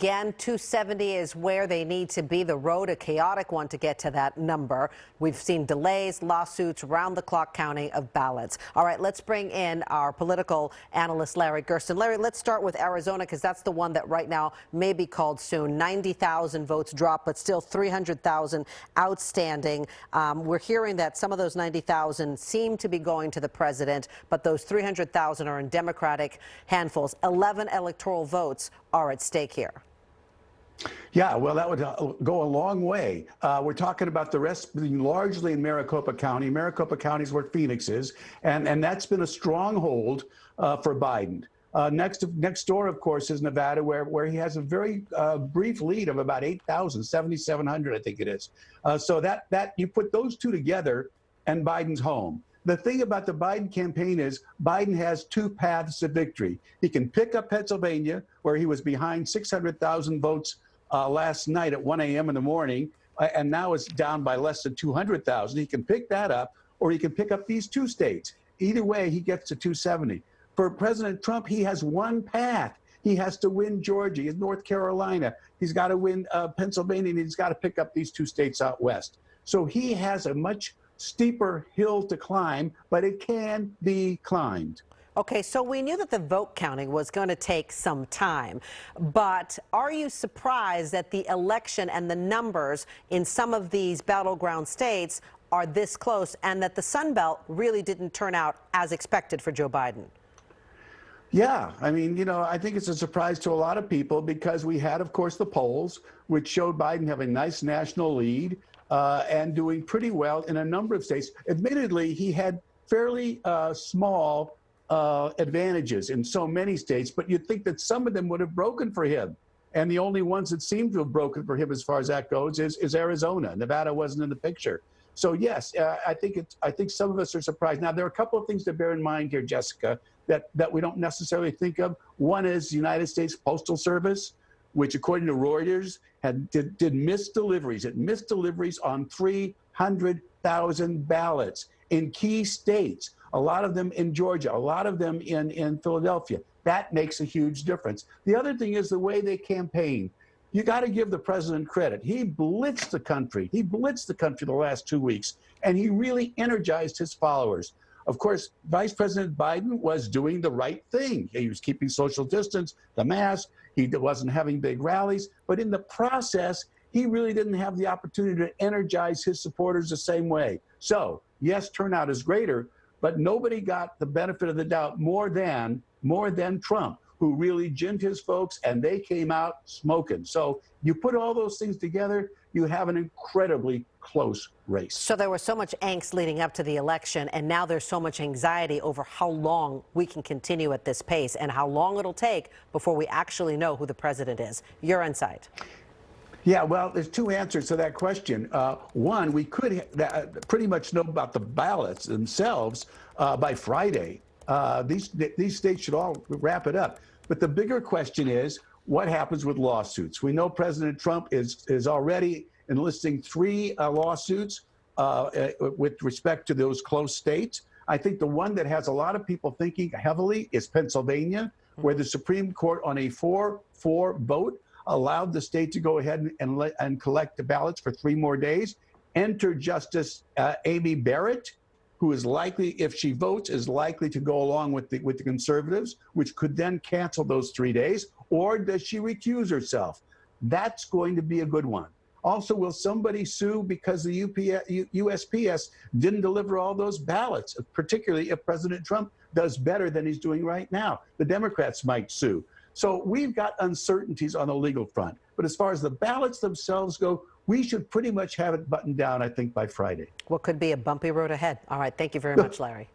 again, 270 is where they need to be. The road, a chaotic one to get to that number. We've seen delays, lawsuits, round-the-clock counting of ballots. All right, let's bring in our political analyst, Larry Gerston. Larry, let's start with Arizona, because that's the one that right now may be called soon. 90,000 votes dropped, but still 300,000 outstanding. We're hearing that some of those 90,000 seem to be going to the president, but those 300,000 are in Democratic handfuls. 11 electoral votes are at stake here. Yeah, well, that would go a long way. We're talking about the rest being largely in Maricopa County. Maricopa County is where Phoenix is, and that's been a stronghold for Biden. Next door, of course, is Nevada, where he has a very brief lead of about 8,000, 7,700, I think it is. So that you put those two together, and Biden's home. The thing about the Biden campaign is Biden has two paths to victory. He can pick up Pennsylvania, where he was behind 600,000 votes last night at 1 a.m. in the morning, and now it's down by less than 200,000. He can pick that up, or he can pick up these two states. Either way, he gets to 270. For President Trump, he has one path. He has to win Georgia, he's North Carolina. He's got to win Pennsylvania, and he's got to pick up these two states out west. So he has a much steeper hill to climb, but it can be climbed. Okay, so we knew that the vote counting was going to take some time, but are you surprised that the election and the numbers in some of these battleground states are this close, and that the Sun Belt really didn't turn out as expected for Joe Biden? Yeah, I mean, you know, I think it's a surprise to a lot of people because we had, of course, the polls, which showed Biden having a nice national lead and doing pretty well in a number of states. Admittedly, he had fairly small advantages in so many states, but you'd think that some of them would have broken for him. And the only ones that seem to have broken for him as far as that goes is Arizona. Nevada wasn't in the picture. So yes, I think some of us are surprised. Now, there are a couple of things to bear in mind here, Jessica, that we don't necessarily think of. One is the United States Postal Service, which according to Reuters did missed deliveries. It missed deliveries on 300,000 ballots in key states, a lot of them in Georgia, a lot of them in Philadelphia. That makes a huge difference. The other thing is the way they campaign. You got to give the president credit. He blitzed the country. He blitzed the country the last 2 weeks, and he really energized his followers. Of course, Vice President Biden was doing the right thing. He was keeping social distance, the mask. He wasn't having big rallies. But in the process, he really didn't have the opportunity to energize his supporters the same way. So, yes, turnout is greater, but nobody got the benefit of the doubt more than Trump, who really ginned his folks, and they came out smoking. So you put all those things together, you have an incredibly close race. So there was so much angst leading up to the election, and now there's so much anxiety over how long we can continue at this pace and how long it'll take before we actually know who the president is. Your insight. Yeah, well, there's two answers to that question. One, we could pretty much know about the ballots themselves by Friday. These states should all wrap it up. But the bigger question is, what happens with lawsuits? We know President Trump is already enlisting 3 lawsuits with respect to those close states. I think the one that has a lot of people thinking heavily is Pennsylvania, where the Supreme Court on a 4-4 vote allowed the state to go ahead and collect the ballots for 3 more days. Enter Justice Amy Barrett, who is likely, if she votes, is likely to go along with the conservatives, which could then cancel those 3 days. Or does she recuse herself? That's going to be a good one. Also, will somebody sue because the USPS didn't deliver all those ballots, particularly if President Trump does better than he's doing right now? The Democrats might sue. So we've got uncertainties on the legal front. But as far as the ballots themselves go, we should pretty much have it buttoned down, I think, by Friday. What could be a bumpy road ahead. All right. Thank you very much, Larry.